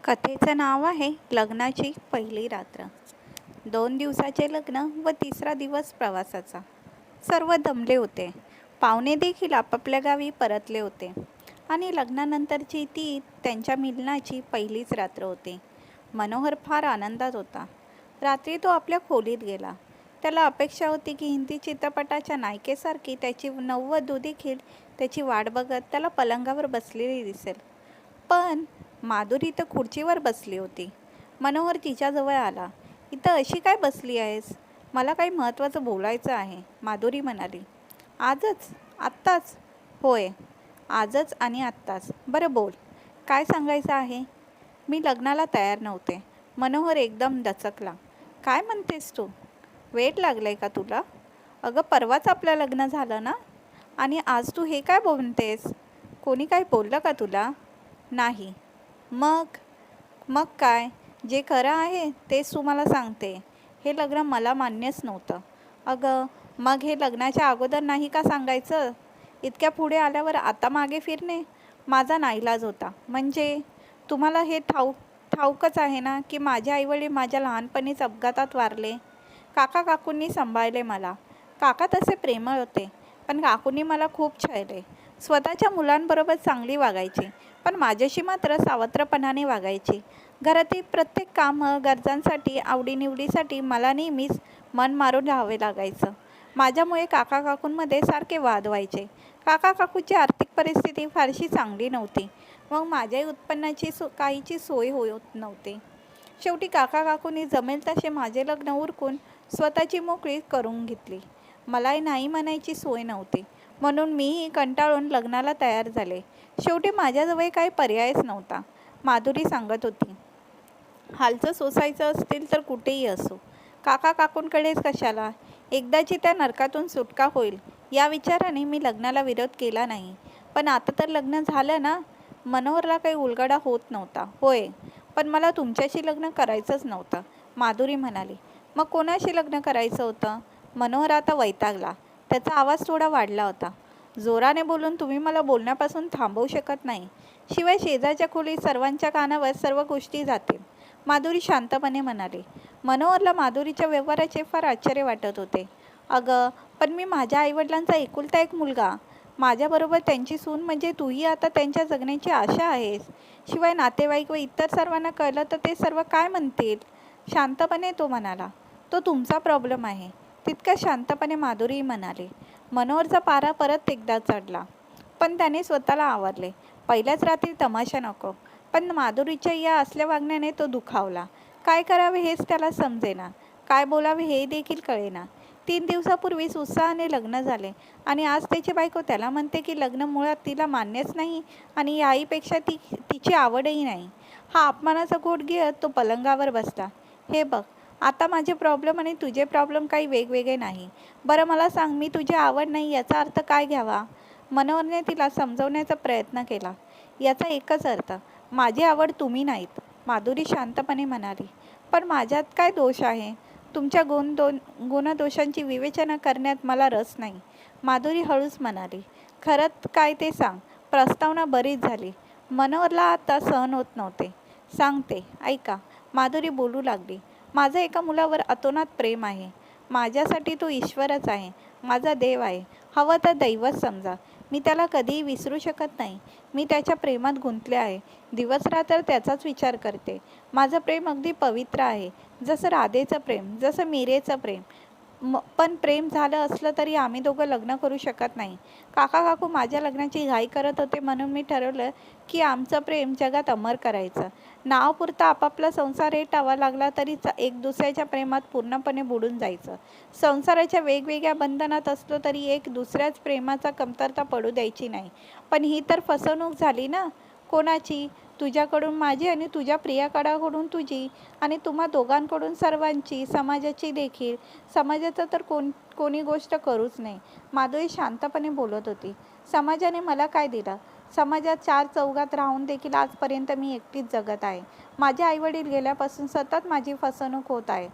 कथेचं नाव आहे लग्नाची पहिली रात्र. 2 दिवसाचे लग्न व तिसरा दिवस प्रवासाचा. सर्व दमले होते. पाहुणे देखील आपापल्या गावी परतले होते आणि लग्नानंतरची ती त्यांच्या मिलनाची पहिलीच रात्र होती. मनोहर फार आनंदात होता. रात्री तो आपल्या खोलीत गेला. त्याला अपेक्षा होती की हिंदी चित्रपटाच्या नायिकेसारखी त्याची नववधू देखील त्याची वाट बघत त्याला पलंगावर बसलेली दिसेल. पण माधुरी तर खुर्चीवर बसली होती. मनोहर तिच्याजवळ आला. इथं अशी काय बसली आहेस? मला काही महत्त्वाचं बोलायचं आहे, माधुरी म्हणाली. आजच? आत्ताच? होय, आजच आणि आत्ताच. बरं बोल, काय सांगायचं आहे? मी लग्नाला तयार नव्हते. मनोहर एकदम दचकला. काय म्हणतेस तू? वेड लागलंय का तुला? अगं, परवाच आपलं लग्न झालं ना, आणि आज तू हे काय बोलतेस? कोणी काय बोललं का तुला? नाही. मग मग काय? जे खरं आहे तेच तुम्हाला सांगते. हे लग्न मला मान्यच नव्हतं. अगं, मग हे लग्नाच्या अगोदर नाही का सांगायचं? इतक्या पुढे आल्यावर आता मागे फिरणे माझा नाईलाज होता. म्हणजे तुम्हाला हे ठाऊकच आहे ना की माझे आईवडील माझ्या लहानपणीच अपघातात वारले. काका काकूंनी सांभाळले मला. काका तसे प्रेमळ होते, पण काकूंनी मला खूप छळले. स्वतःच्या मुलांबरोबर चांगली वागायची, पण माझ्याशी मात्र सावत्रपणाने वागायची. घरातील प्रत्येक कामं, गरजांसाठी, आवडीनिवडीसाठी मला नेहमीच मन मारून राहावे लागायचं. माझ्यामुळे काका काकूंमध्ये सारखे वाद व्हायचे. काका काकूची आर्थिक परिस्थिती फारशी चांगली नव्हती. मग माझ्याही उत्पन्नाची काहीची सोय होत नव्हती. शेवटी काका काकूंनी जमेल तसे माझे लग्न उरकून स्वतःची मोकळी करून घेतली. मलाही नाही म्हणायची सोय नव्हती, म्हणून मीही कंटाळून लग्नाला तयार झाले. शेवटी माझ्याजवळ काही पर्यायच नव्हता, माधुरी सांगत होती. हालचं सोसायचं असतील तर कुठेही असो, काका काकूंकडेच कशाला? एकदाची त्या नरकातून सुटका होईल या विचाराने मी लग्नाला विरोध केला नाही. पण आता तर लग्न झालं ना? मनोहरला काही उलगडा होत नव्हता. होय, पण मला तुमच्याशी लग्न करायचंच नव्हतं, माधुरी म्हणाली. मग कोणाशी लग्न करायचं होतं? मनोहर आता वैतागला. त्याचा आवाज थोडा वाढला होता. जोराने बोलून तुम्ही मला बोलण्यापासून थांबवू शकत नाही. शिवाय शेजारच्या खोलीत सर्वांच्या कानावर सर्व गोष्टी जातील, माधुरी शांतपणे म्हणाली. मनोहरला माधुरीच्या व्यवहाराचे फार आश्चर्य वाटत होते. अगं, पण मी माझ्या आईवडिलांचा एकुलता एक मुलगा. माझ्याबरोबर त्यांची सून म्हणजे तूही आता त्यांच्या जगण्याची आशा आहेस. शिवाय नातेवाईक व इतर सर्वांना कळलं तर ते सर्व काय म्हणतील? शांतपणे तो म्हणाला. तो तुमचा प्रॉब्लेम आहे, तितक्या शांतपणे माधुरी म्हणाली. मनोहरचा पारा परत एकदा चढला, पण त्याने स्वतःला आवरले. पहिल्याच रात्री तमाशा नको. पण माधुरीच्या या असल्या वागण्याने तो दुखावला. काय करावे हेच त्याला समजेना, काय बोलावे हे देखील कळेना. 3 दिवसापूर्वीच उत्साहाने लग्न झाले आणि आज त्याची बायको त्याला म्हणते की लग्न मुळात तिला मान्यच नाही आणि या आईपेक्षा तिची आवडही नाही. हा अपमानाचा घोट घेत तो पलंगावर बसला. हे बघ, आता माझे प्रॉब्लेम आणि तुझे प्रॉब्लेम काही वेगवेगळे नाही. बरं मला सांग, मी तुझी आवड नाही याचा अर्थ काय घ्यावा? मनोहरने तिला समजवण्याचा प्रयत्न केला. याचा एकच अर्थ, माझी आवड तुम्ही नाहीत, माधुरी शांतपणे म्हणाली. पण माझ्यात काय दोष आहे? तुमच्या गुणदोषांची विवेचना करण्यात मला रस नाही, माधुरी हळूच म्हणाली. खरंच काय ते सांग. प्रस्तावना बरीच झाली. मनोहरला आता सहन होत नव्हते. सांगते, ऐका, माधुरी बोलू लागली. माझं एका मुलावर अतोनात प्रेम आहे. माझ्यासाठी तो ईश्वरच आहे, माझा देव आहे. हवं तर दैवच समजा. मी त्याला कधीही विसरू शकत नाही. मी त्याच्या प्रेमात गुंतले आहे. दिवसरात्र त्याचाच विचार करते. माझं प्रेम अगदी पवित्र आहे, जसं राधेचं प्रेम, जसं मीरेचं प्रेम. पण प्रेम झालं असलं तरी आम्ही दोघं लग्न करू शकत नाही. काका काकू माझ्या लग्नाची घाई करत होते, म्हणून मी ठरवलं की आमचं प्रेम जगात अमर करायचं. नावापुरता आपापला संसार रेटावा लागला तरी एक दुसऱ्याच्या प्रेमात पूर्णपणे बुडून जायचं. संसाराच्या वेगवेगळ्या बंधनात असलो तरी एक दुसऱ्याच प्रेमाचा कमतरता पडू द्यायची नाही. पण ही तर फसवणूक झाली ना? कोणाची? तुझ्याकडून माझी आणि तुझ्या प्रियाकडून तुझी आणि तुम्हा दोघांकडून सर्वांची, समाजाची देखील. समाजाचं तर कोणी गोष्ट करूच नाही, माधुरी शांतपणे बोलत होती. समाजाने मला काय दिलं? समाजात 4 चौघात राहून देखील आजपर्यंत मी एकटीच जगत आहे. माझे आईवडील गेल्यापासून सतत माझी फसवणूक होत आहे.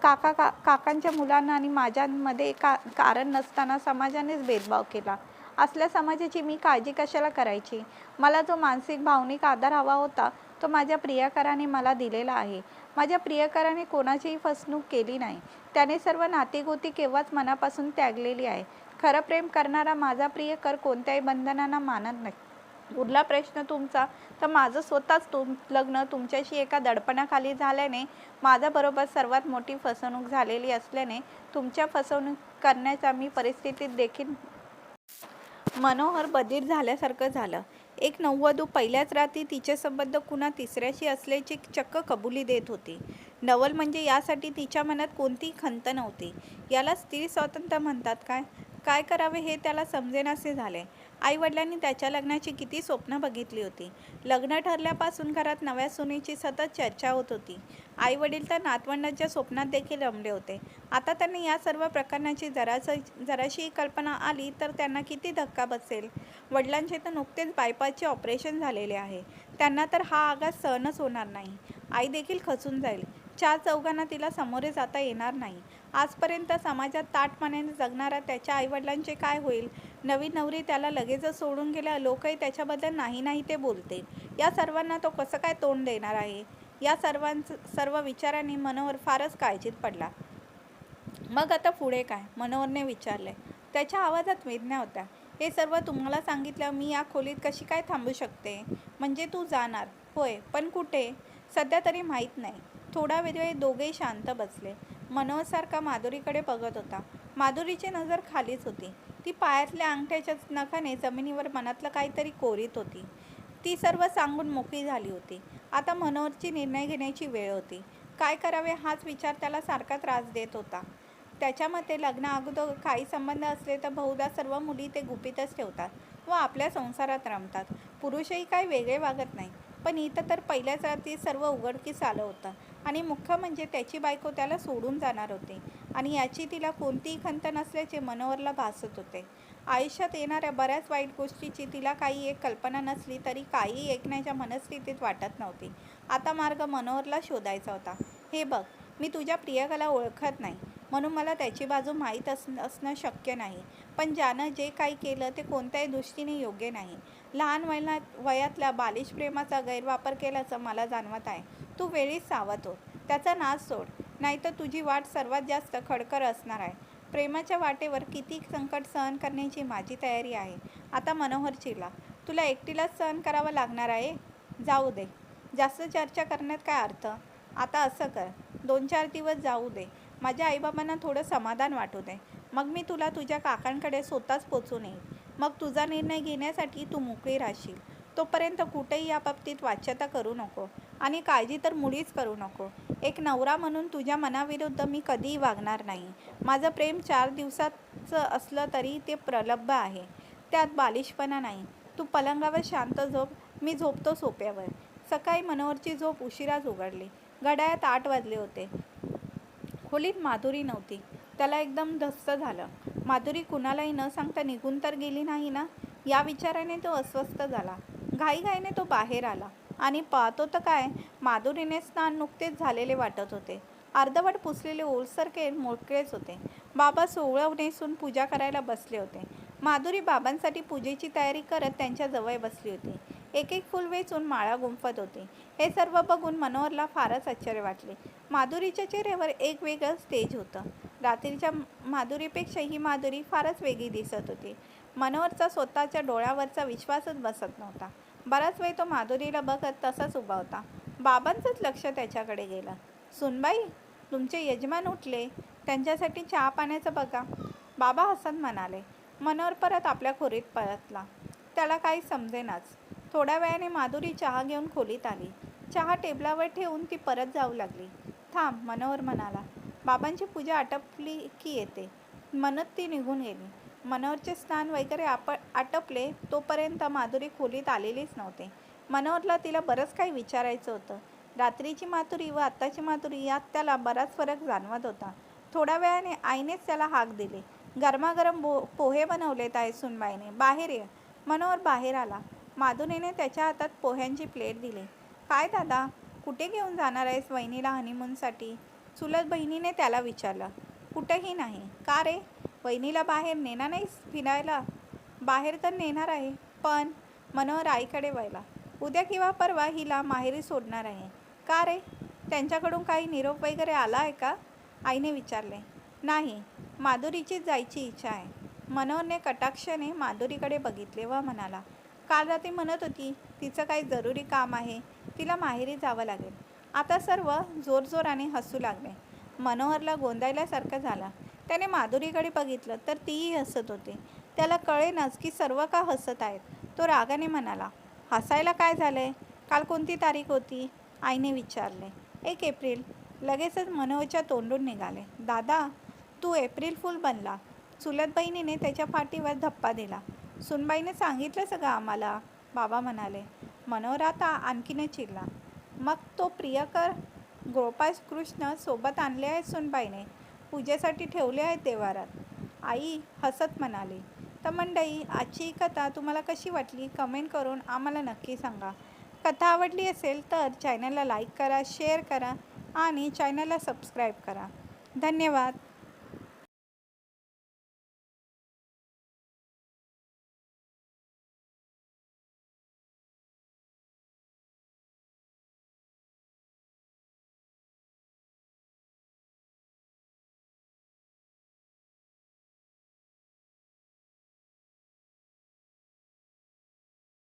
काकांच्या मुलांना आणि माझ्यामध्ये कारण नसताना समाजानेच भेदभाव केला. असल्या समाजाची मी काळजी कशाला करायची? मला जो मानसिक भावनिक आधार हवा होता तो माझ्या प्रियकराने मला दिलेला आहे. माझ्या प्रियकराने कोणाचीही फसवणूक केली नाही. त्याने सर्व नातीगोती केव्हाच मनापासून त्यागलेली आहे. खरं प्रेम करणारा माझा प्रियकर कोणत्याही बंधनांना मानत नाही. उरला प्रश्न तुमचा, तर माझं स्वतःच लग्न तुमच्याशी एका दडपणाखाली झाल्याने, माझ्याबरोबर सर्वात मोठी फसवणूक झालेली असल्याने तुमच्या फसवणूक करण्याच्या मी परिस्थितीत देखील मनोहर बधीर झाल्यासारखं झालं. एक नववधू पहिल्याच रात्री तिचे संबंध कुणा तिसऱ्याशी असल्याची चक्क कबुली देत होती. नवल म्हणजे यासाठी तिच्या मनात कोणतीही खंत नव्हती. याला स्त्री स्वातंत्र्य म्हणतात काय? काय करावे हे त्याला समजेनासे झाले. आईवडिलांनी त्याच्या लग्नाची किती स्वप्न बघितली होती. लग्न ठरल्यापासून घरात नव्या सुनेची सतत चर्चा होत होती. आईवडील तर नातवंडांच्या स्वप्नात देखील रमले होते. आता त्यांना या सर्व प्रकरणाची जराशीही कल्पना आली तर त्यांना किती धक्का बसेल. वडिलांचे तर नुकतेच बायपासचे ऑपरेशन झालेले आहे. त्यांना तर हा आघात सहनच होणार नाही. आई देखील खचून जाईल. चार चौघांना तिला सामोरे जाता येणार नाही. आजपर्यंत समाजात ताठमानेने जगणाऱ्या त्याच्या आईवडिलांचे काय होईल? नवीन नवरी त्याला लगेचच सोडून गेल्या, लोकही त्याच्याबद्दल नाही नाही ते बोलतील. या सर्वांना तो कसं काय तोंड देणार आहे? या सर्व विचारांनी मनोहर फारच काळजीत पडला. मग आता पुढे काय? मनोहरने विचारले. त्याच्या आवाजात वेदना होत्या. हे सर्व तुम्हाला सांगितलं मी या खोलीत कशी काय थांबू शकते? म्हणजे तू जाणार? होय, पण कुठे? सध्या तरी माहीत नाही. थोडा वेळ दोघेही शांत बसले. मनोहरसारखा माधुरीकडे बघत होता. माधुरीची नजर खालीच होती. ती पायातल्या अंगठ्याच्या नखाने जमिनीवर मनातलं काहीतरी कोरीत होती. ती सर्व सांगून मोकळी झाली होती. आता मनोहरची निर्णय घेण्याची वेळ होती. काय करावे हाच विचार त्याला सारखा त्रास देत होता. त्याच्या मते लग्ना अगोदर काही संबंध असले तर बहुधा सर्व मुली ते गुपितच ठेवतात व आपल्या संसारात रमतात. पुरुषही काही वेगळे वागत नाही. पण इथं तर पहिल्याच रात्री सर्व उघडकीस आलं होतं. आणि मुख्य म्हणजे त्याची बायको त्याला सोडून जाणार होती आणि याची तिला कोणतीही खंत नसल्याचे मनोहरला भासत होते. आयुष्यात येणाऱ्या बऱ्याच वाईट गोष्टीची तिला काही एक कल्पना नसली तरी काही ऐकण्याच्या मनस्थितीत वाटत नव्हती. आता मार्ग मनोहरला शोधायचा होता. हे बघ, मी तुझ्या प्रियकाला ओळखत नाही म्हणून मला त्याची बाजू माहीत असणं शक्य नाही. पण ज्यानं जे काही केलं ते कोणत्याही दृष्टीने योग्य नाही. लहान वयातल्या बालिश प्रेमाचा गैरवापर केल्याचं मला जाणवत आहे. तू वेळीच सावध हो. त्याचा नाश सोड, नाहीतर तुझी वाट सर्वात जास्त खडकर असणार आहे. प्रेमाच्या वाटेवर किती संकट सहन करण्याची माझी तयारी आहे. आता मनोहर चिडला. तुला एकटीलाच सहन करावं लागणार आहे? जाऊ दे. जास्त चर्चा करण्यात काय अर्थ? आता असं कर, 2-4 दिवस जाऊ दे. माझ्या आईबाबांना थोडं समाधान वाटू दे. मग मी तुला तुझ्या काकांकडे स्वतःच पोचून येईल. मग तुझा निर्णय घेण्यासाठी तू मोकळी राहशील. तोपर्यंत कुठेही या बाबतीत वाच्यता करू नको आणि काळजी तर मुळीच करू नको. एक नवरा म्हणून तुझ्या मनाविरुद्ध मी कधीही वागणार नाही. माझं प्रेम 4 दिवसाचं असलं तरी ते प्रलब्ध आहे. त्यात बालिशपणा नाही. तू पलंगावर शांत झोप, मी झोपतो सोफ्यावर. सकाळी मनोहरची झोप उशिराच उघडली. घड्याळात 8 वाजले होते. खोलीत माधुरी नव्हती. त्याला एकदम धस्त झालं. माधुरी कुणालाही न सांगता निघून तर गेली नाही ना? या विचाराने तो अस्वस्थ झाला. घाईघाईने तो बाहेर आला आणि पाहतो तर काय, माधुरीने स्नान नुकतेच झालेले वाटत होते. अर्धवट पुसलेले ओलसर केस मोकळेच होते. बाबा सोवळं नेसून पूजा करायला बसले होते. माधुरी बाबांसाठी पूजेची तयारी करत त्यांच्या जवळ बसली होती. एक एक फूल वेचून माळा गुंफत होती. हे सर्व बघून मनोहरला फारच आश्चर्य वाटले. माधुरीच्या चेहऱ्यावर एक वेगळंच तेज होतं. रात्रीच्या माधुरीपेक्षा ही माधुरी फारच वेगळी दिसत होती. मनोहरचा स्वतःच्या डोळ्यावरचा विश्वासच बसत नव्हता. बराच वेळ तो माधुरीला बघत तसाच उभा होता. बाबांचंच लक्ष त्याच्याकडे गेलं. सुनबाई, तुमचे यजमान उठले, त्यांच्यासाठी चहा पाण्याचं बघा. बाबा हसत म्हणाले. मनोहर परत आपल्या खोलीत परतला. त्याला काही समजेनाच. थोड्या वेळाने माधुरी चहा घेऊन खोलीत आली. चहा टेबलावर ठेवून ती परत जाऊ लागली. थांब, मनोहर म्हणाला. बाबांची पूजा आटपली की येते. म्हणत ती निघून गेली. मनोहरचे स्नान वगैरे आटपले तोपर्यंत माधुरी खोलीत आलेलीच नव्हते. मनोहरला तिला बरंच काही विचारायचं होतं. रात्रीची माधुरी व आत्ताची माधुरी यात त्याला बराच फरक जाणवत होता. थोड्या वेळाने आईनेच त्याला हाक दिली. गरमागरम पोहे बनवलेत आहे सुनबाईने, बाहेर ये. मनोहर बाहेर आला. माधुरीने त्याच्या हातात पोह्यांची प्लेट दिली. काय दादा, कुठे घेऊन जाणार आहेस वहिनीला हनीमूनसाठी? चुलत बहिणीने त्याला विचारलं. कुठेही नाही. का रे, वहिनीला बाहेर नेणार नाहीस फिरायला? बाहेर तर नेणार आहे, पण. मनोहर आईकडे वळला. उद्या किंवा परवा हिला माहेरी सोडणार आहे. का रे? त्यांच्याकडून काही निरोप वगैरे आला आहे का? आईने विचारले. नाही, माधुरीची जायची इच्छा आहे. मनोहरने कटाक्षाने माधुरीकडे बघितले व म्हणाला, काल रात्री म्हणत होती तिचं काही जरुरी काम आहे, तिला माहेरी जावं लागेल. आता सर्व जोरजोराने हसू लागले. मनोहरला गोंधायल्यासारखं झालं. त्याने माधुरीकडे बघितलं तर तीही हसत होती. त्याला कळेनाच की सर्व का हसत आहेत. तो रागाने म्हणाला, हसायला काय झालंय? काल कोणती तारीख होती? आईने विचारले. 1 एप्रिल. लगेचच मनोहरच्या तोंडून निघाले. दादा, तू एप्रिल फूल बनला. चुलत बहिणीने त्याच्या पाठीवर धप्पा दिला. सुनबाईने सांगितलं सगळं आम्हाला, बाबा म्हणाले. मनोहर आता आणखीनच चिडला. मग तो प्रियकर गोपाळकृष्ण सोबत आणले आहेत सुनबाईने. पूजेसाठी ठेवले आहेत देवारात. आई हसत म्हणाली. तर मंडळी, आजची ही कथा तुम्हाला कशी वाटली कमेंट करून आम्हाला नक्की सांगा. कथा आवडली असेल तर चॅनलला लाईक करा, शेअर करा आणि चॅनलला सबस्क्राईब करा. धन्यवाद.